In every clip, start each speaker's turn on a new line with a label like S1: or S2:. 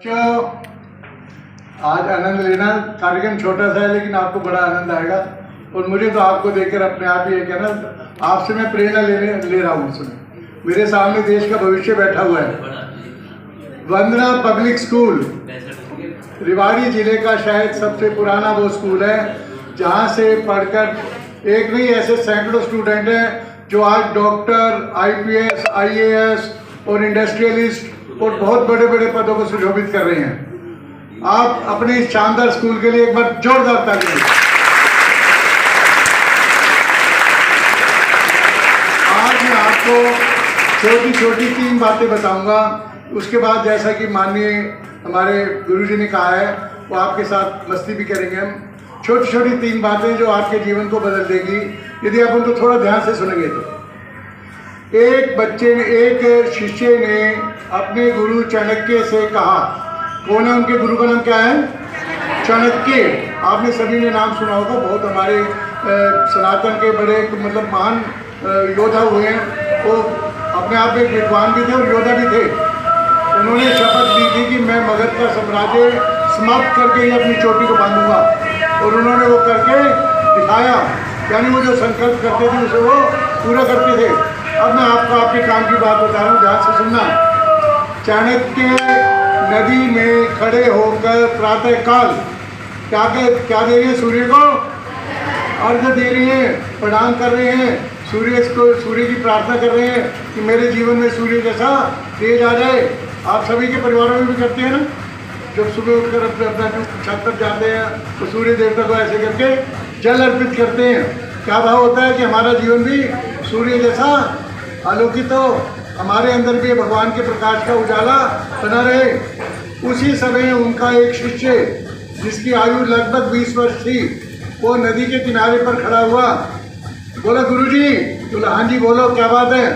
S1: बच्चों, आज आनंद लेना। कार्यक्रम छोटा सा है लेकिन आपको बड़ा आनंद आएगा। और मुझे तो आपको देखकर अपने आप ही एक है ना, आपसे मैं प्रेरणा ले रहा हूँ। उसमें मेरे सामने देश का भविष्य बैठा हुआ है। वंदना पब्लिक स्कूल रेवाड़ी जिले का शायद सबसे पुराना वो स्कूल है जहाँ से पढ़कर एक नहीं ऐसे सैकड़ों स्टूडेंट हैं जो आज डॉक्टर, IPS, IAS और इंडस्ट्रियलिस्ट और बहुत बड़े बड़े पदों को सुशोभित कर रहे हैं। आप अपने इस शानदार स्कूल के लिए एक बार जोरदार ताली दें। आज मैं आपको छोटी छोटी 3 बातें बताऊंगा। उसके बाद जैसा कि माननीय हमारे गुरुजी ने कहा है वो आपके साथ मस्ती भी करेंगे। हम छोटी छोटी 3 बातें जो आपके जीवन को बदल देगी यदि आप उनको थोड़ा ध्यान से सुनेंगे तो। एक शिष्य ने अपने गुरु चाणक्य से कहा, कौन है उनके गुरु का नाम क्या है? चाणक्य। आपने सभी ने नाम सुना होगा। बहुत हमारे सनातन के बड़े मतलब महान योद्धा हुए हैं। वो अपने आप में विद्वान भी थे और योद्धा भी थे। उन्होंने शपथ ली थी कि मैं मगध का साम्राज्य समाप्त करके ही अपनी चोटी को बांधूंगा, और उन्होंने वो करके दिखाया। यानी वो जो संकल्प करते थे उसे वो पूरा करते थे। अब मैं आपको आपके काम की बात बता रहा हूँ, ध्यान से सुनना। चाणक्य नदी में खड़े होकर प्रातःकाल क्या दे रहे हैं? सूर्य को अर्घ्य दे रहे हैं, प्रणाम कर रहे हैं, सूर्य की प्रार्थना कर रहे हैं कि मेरे जीवन में सूर्य जैसा तेज आ जाए। आप सभी के परिवारों में भी करते हैं ना, जब सुबह उठकर अपना छत पर जाते हैं तो सूर्य देवता को ऐसे करके जल अर्पित करते हैं। क्या भाव होता है कि हमारा जीवन भी सूर्य जैसा आलोकित हो, हमारे अंदर भी भगवान के प्रकाश का उजाला बना रहे। उसी समय उनका एक शिष्य जिसकी आयु लगभग 20 वर्ष थी, वो नदी के किनारे पर खड़ा हुआ। बोला, गुरुजी। बोला, हाँ जी बोलो, क्या बात है?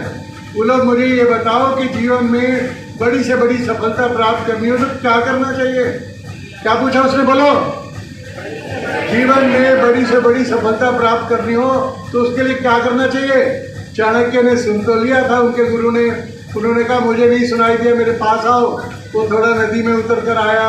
S1: बोलो, मुझे ये बताओ कि जीवन में बड़ी से बड़ी सफलता प्राप्त करनी हो तो क्या करना चाहिए? क्या पूछा उसने? बोलो। जीवन में बड़ी से बड़ी सफलता प्राप्त करनी हो तो उसके लिए क्या करना चाहिए? चाणक्य ने सुन तो लिया था उनके गुरु ने। उन्होंने कहा, मुझे नहीं सुनाई दिया, मेरे पास आओ। वो थोड़ा नदी में उतर कर आया,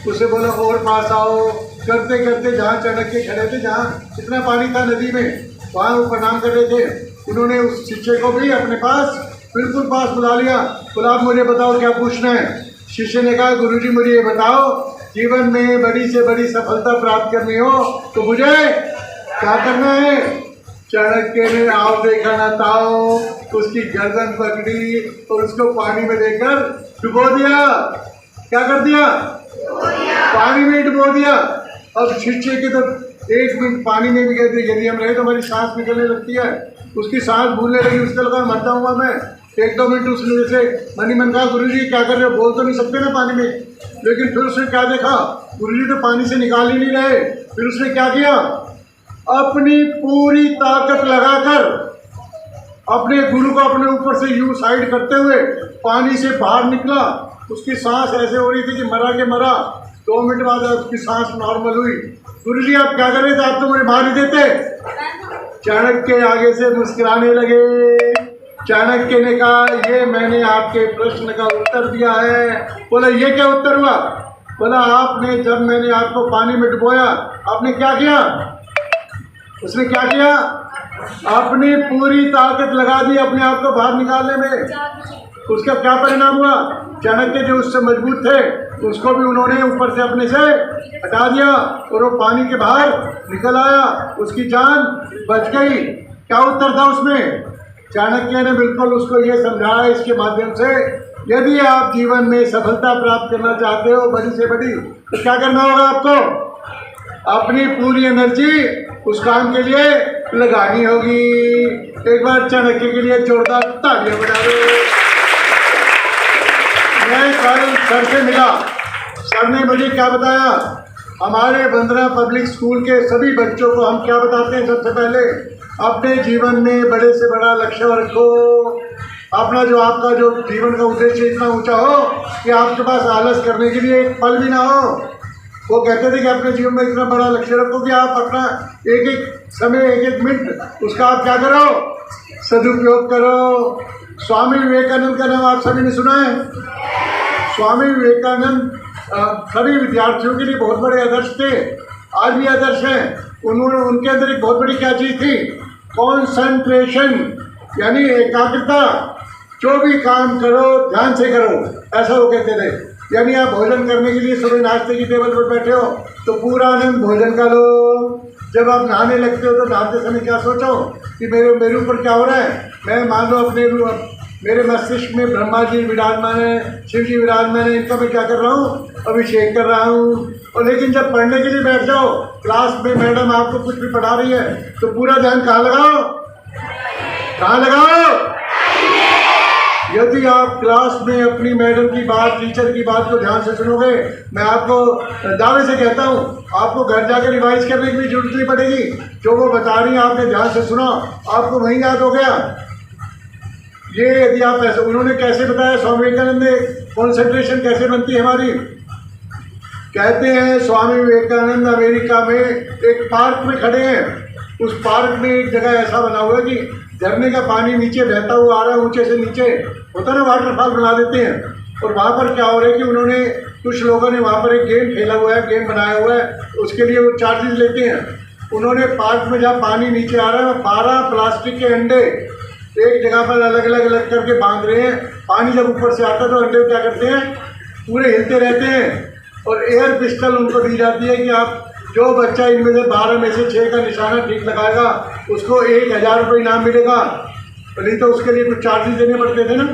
S1: उसे बोला और पास आओ। करते करते जहाँ चाणक्य खड़े थे, जहाँ इतना पानी था नदी में, वहाँ वो प्रणाम कर रहे थे। उन्होंने उस शिष्य को भी अपने पास बिल्कुल पास बुला लिया। बोला, आप मुझे बताओ क्या पूछना है? शिष्य ने कहा, गुरुजी मुझे ये बताओ, जीवन में बड़ी से बड़ी सफलता प्राप्त करनी हो तो मुझे क्या करना है? चाणक्य ने आओ देखा ना ताओ, उसकी गर्दन पकड़ी और उसको पानी में लेकर डुबो दिया। क्या कर दिया? पानी में डुबो दिया। अब शिष्य के तो 1 मिनट पानी में भी कहते, यदि हम रहे तो हमारी सांस निकलने लगती है। उसकी सांस भूलने लगी, उसके लगा मरता हूँ मैं। 1-2 मिनट उसने जैसे मनी मन कहा, गुरुजी क्या कर रहे हो? बोल तो नहीं सकते ना पानी में। लेकिन फिर उसने क्या देखा, गुरुजी तो पानी से निकाल ही नहीं रहे। फिर उसने क्या किया? अपनी पूरी ताकत लगाकर अपने गुरु को अपने ऊपर से यूं साइड करते हुए पानी से बाहर निकला। उसकी सांस ऐसे हो रही थी कि मरा के मरा। 2 मिनट बाद उसकी सांस नॉर्मल हुई। गुरुजी आप क्या कर रहे थे? आप तो मुझे बाहर ही देते। चाणक्य आगे से मुस्कुराने लगे। चाणक्य ने कहा, ये मैंने आपके प्रश्न का उत्तर दिया है। बोला, ये क्या उत्तर हुआ? बोला, आपने जब मैंने आपको पानी में डुबोया आपने क्या किया? उसने क्या किया? अपनी पूरी ताकत लगा दी अपने आप को बाहर निकालने में। उसका क्या परिणाम हुआ? चाणक्य जो उससे मजबूत थे उसको भी उन्होंने ऊपर से अपने से हटा दिया और वो पानी के बाहर निकल आया। उसकी जान बच गई। क्या उत्तर था उसमें? चाणक्य ने बिल्कुल उसको ये समझाया इसके माध्यम से, यदि आप जीवन में सफलता प्राप्त करना चाहते हो बड़ी से बड़ी, तो क्या करना होगा आपको? अपनी पूरी एनर्जी उस काम के लिए लगानी होगी। एक बार चाणक्य के लिए जोरदार तालियां बजा दो। मैं कल सर से मिला। सर ने मुझे क्या बताया? हमारे वंदना पब्लिक स्कूल के सभी बच्चों को हम क्या बताते हैं? सबसे पहले अपने जीवन में बड़े से बड़ा लक्ष्य रखो। अपना जो आपका जो जीवन का उद्देश्य इतना ऊंचा हो कि आपके पास आलस करने के लिए एक पल भी ना हो। वो कहते थे कि अपने जीवन में इतना बड़ा लक्ष्य रखो कि आप अपना एक समय, एक मिनट उसका आप क्या करो? सदुपयोग करो। स्वामी विवेकानंद का नाम आप सभी ने सुना है। स्वामी विवेकानंद सभी विद्यार्थियों के लिए बहुत बड़े आदर्श थे, आज भी आदर्श हैं। उन्होंने उनके अंदर एक बहुत बड़ी क्या चीज़ थी, कॉन्सेंट्रेशन, यानी एकाग्रता। जो भी काम करो ध्यान से करो, ऐसा वो कहते थे। यानी आप भोजन करने के लिए सुबह नाश्ते की टेबल पर बैठे हो तो पूरा आनंद भोजन का लो। जब आप नहाने लगते हो तो नहाते समय क्या सोचो कि मेरे ऊपर क्या हो रहा है। मैं मान लो मेरे मस्तिष्क में ब्रह्मा जी विराजमान है, शिव जी विराजमान है, इनका मैं क्या कर रहा हूँ, अभिषेक कर रहा हूँ। और लेकिन जब पढ़ने के लिए बैठ जाओ, क्लास में मैडम आपको कुछ भी पढ़ा रही है तो पूरा ध्यान कहाँ लगाओ, कहाँ लगाओ। यदि आप क्लास में अपनी मैडम की बात, टीचर की बात को ध्यान से सुनोगे, मैं आपको दावे से कहता हूँ, आपको घर जाकर रिवाइज करने की भी जरूरत नहीं पड़ेगी। जो वो बता रही है आपने ध्यान से सुना, आपको वहीं याद हो गया। ये यदि आप ऐसे, उन्होंने कैसे बताया, स्वामी विवेकानंद ने, कॉन्सेंट्रेशन कैसे बनती है हमारी। कहते हैं स्वामी विवेकानंद अमेरिका में एक पार्क में खड़े हैं। उस पार्क में एक जगह ऐसा बना हुआ है कि झरने का पानी नीचे बहता हुआ आ रहा है, ऊंचे से नीचे होता है ना, वाटरफॉल बना देते हैं। और वहाँ पर क्या हो रहा है कि उन्होंने, कुछ लोगों ने वहाँ पर एक गेम खेला हुआ है, गेम बनाया हुआ है, उसके लिए वो चार्जेस लेते हैं। उन्होंने पार्क में जहाँ पानी नीचे आ रहा है, 12 प्लास्टिक के अंडे एक जगह पर अलग अलग करके बांध रहे हैं। पानी जब ऊपर से आता है तो अंडे क्या करते हैं, पूरे हिलते रहते हैं। और एयर पिस्टल उनको दी जाती है कि आप, जो बच्चा इनमें से 12 में से 6 का निशाना ठीक लगाएगा उसको 1000 रुपये इनाम मिलेगा। नहीं तो उसके लिए कुछ चार्जेस देने पड़ते थे ना।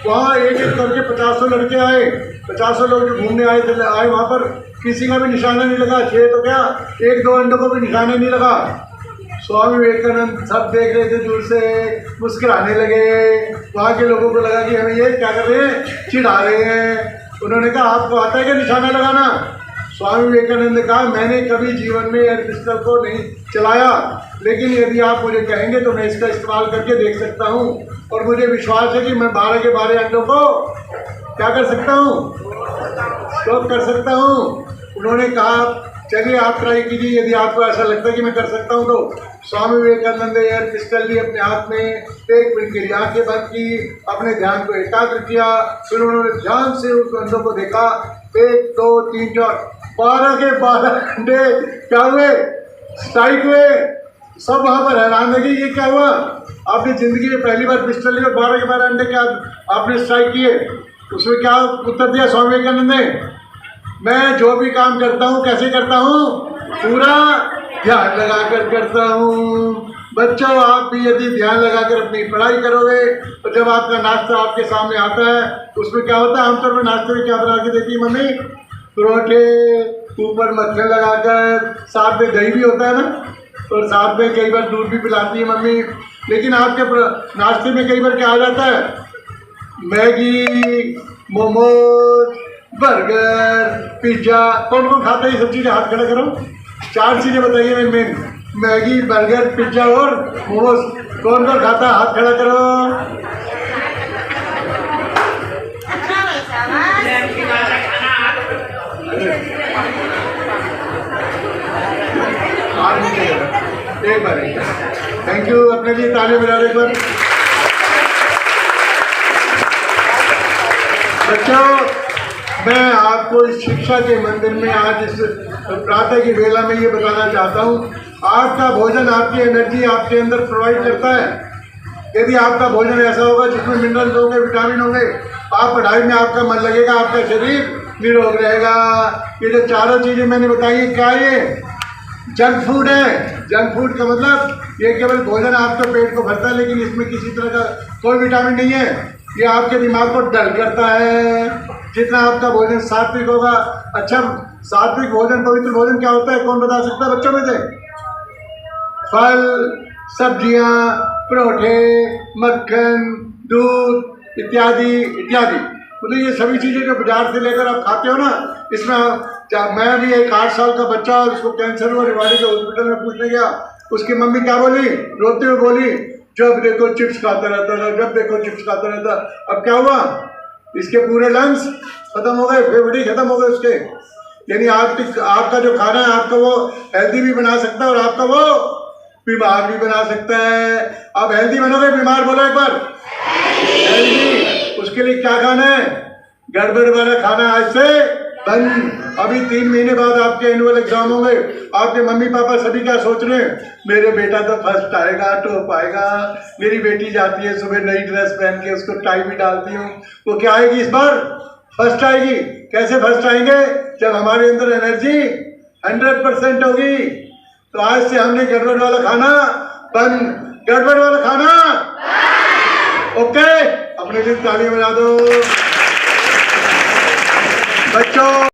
S1: वहाँ एक एक करके 50 लड़के आए, 50 लोग जो घूमने आए वहाँ पर, किसी का भी निशाना नहीं लगा। 6 तो क्या, 1-2 अंडों को भी निशाना नहीं लगा। स्वामी विवेकानंद सब देख रहे थे दूर से, मुस्कुराने लगे। वहाँ के लोगों को लगा कि हमें ये क्या कर रहे हैं, चिढ़ा रहे हैं। उन्होंने कहा आपको आता है क्या निशाना लगाना। स्वामी विवेकानंद ने कहा मैंने कभी जीवन में एयर पिस्टल को नहीं चलाया, लेकिन यदि आप मुझे कहेंगे तो मैं इसका इस्तेमाल करके देख सकता हूँ। और मुझे विश्वास है कि मैं 12 के 12 अंडों को क्या कर सकता हूँ, स्टॉप कर सकता हूँ। उन्होंने कहा चलिए आप ट्राई कीजिए, यदि आपको ऐसा लगता है कि मैं कर सकता हूँ तो। स्वामी विवेकानंद ने एयर पिस्टल ली अपने हाथ में, 1 मिनट के लिए आंखें बंद की, अपने ध्यान को एकाग्र किया। फिर उन्होंने ध्यान से उस अंडों को देखा, 1 2 3 4 12 के 12 अंडे क्या हुए, स्ट्राइक हुए। सब वहाँ पर हैरान लगी, ये क्या हुआ, आपने जिंदगी में पहली बार पिस्टल ली और 12 के 12 अंडे क्या आपने स्ट्राइक किए। उसमें क्या उत्तर दिया स्वामी विवेकानंद ने, मैं जो भी काम करता हूँ कैसे करता हूँ, पूरा ध्यान लगाकर करता हूँ। बच्चों आप भी यदि ध्यान लगाकर अपनी पढ़ाई करोगे तो जब आपका नाश्ता आपके सामने आता है तो उसमें क्या होता है, आमतौर पर नाश्ते में क्या बना के देती है मम्मी, परोठे, ऊपर मक्खन लगाकर, साथ में दही भी होता है ना, और साथ में कई बार दूध भी पिलाती है मम्मी। लेकिन आपके नाश्ते में कई बार क्या आ जाता है, मैगी, मोमोज, बर्गर, पिज्ज़ा। कौन कौन खाता है ये सब चीज़ें, हाथ खड़ा करो। 4 चीज़ें बताइए मेन, मैगी, बर्गर, पिज्ज़ा और मोमोज। कौन कौन खाता है, हाथ खड़ा करो। एक बार थैंक यू, अपने लिए ताली बजा दो एक बार। बच्चों मैं आपको इस शिक्षा के मंदिर में आज इस प्रातः की वेला में ये बताना चाहता हूँ, आपका भोजन आपकी एनर्जी आपके अंदर प्रोवाइड करता है। यदि आपका भोजन ऐसा होगा जिसमें मिनरल्स होंगे, विटामिन होंगे, आप पढ़ाई में आपका मन लगेगा, आपका शरीर निरोग रहेगा। ये जो 4 चीज़ें मैंने बताई, क्या ये जंक फूड है। जंक फूड का मतलब ये केवल भोजन आपके पेट को भरता है, लेकिन इसमें किसी तरह का कोई विटामिन नहीं है। ये आपके दिमाग को डल करता है। जितना आपका भोजन सात्विक होगा, अच्छा सात्विक भोजन, पवित्र भोजन क्या होता है, कौन बता सकता है बच्चों में से? फल, सब्जियां, परोठे, मक्खन, दूध इत्यादि इत्यादि। मतलब ये सभी चीज़ें जो बाजार से लेकर आप खाते हो ना, इसमें मैं भी एक 8 साल का बच्चा, उसको कैंसर हुआ, रिवाड़ी के हॉस्पिटल में पूछने गया, उसकी मम्मी क्या बोली, रोते हुए बोली, जब देखो चिप्स खाता रहता था, जब देखो चिप्स खाता रहता। अब क्या हुआ, इसके पूरे लंग्स खत्म हो गए, फेफड़े खत्म हो गए उसके। यानी आपका जो खाना है आपका वो हेल्दी भी बना सकता है और आपका वो बीमार भी बना सकता है। आप हेल्दी बनोगे, बीमार बोलो एक बार, हेल्दी। उसके लिए क्या खाना है, गड़बड़ वाला खाना आज से बंद। अभी 3 महीने बाद आपके एनुअल एग्जाम होंगे। आपके मम्मी पापा सभी क्या सोच रहे हैं, मेरे बेटा तो फर्स्ट आएगा, टॉप आएगा। मेरी बेटी जाती है सुबह नई ड्रेस पहन के, उसको टाई भी डालती हूँ, वो क्या आएगी इस बार, फर्स्ट आएगी। कैसे फर्स्ट आएंगे, जब हमारे अंदर एनर्जी 100% होगी। तो आज से हमने गड़बड़ वाला खाना बंद, गड़बड़ वाला खाना ओके। अपने लिए तालियां बजा दो बच्चों।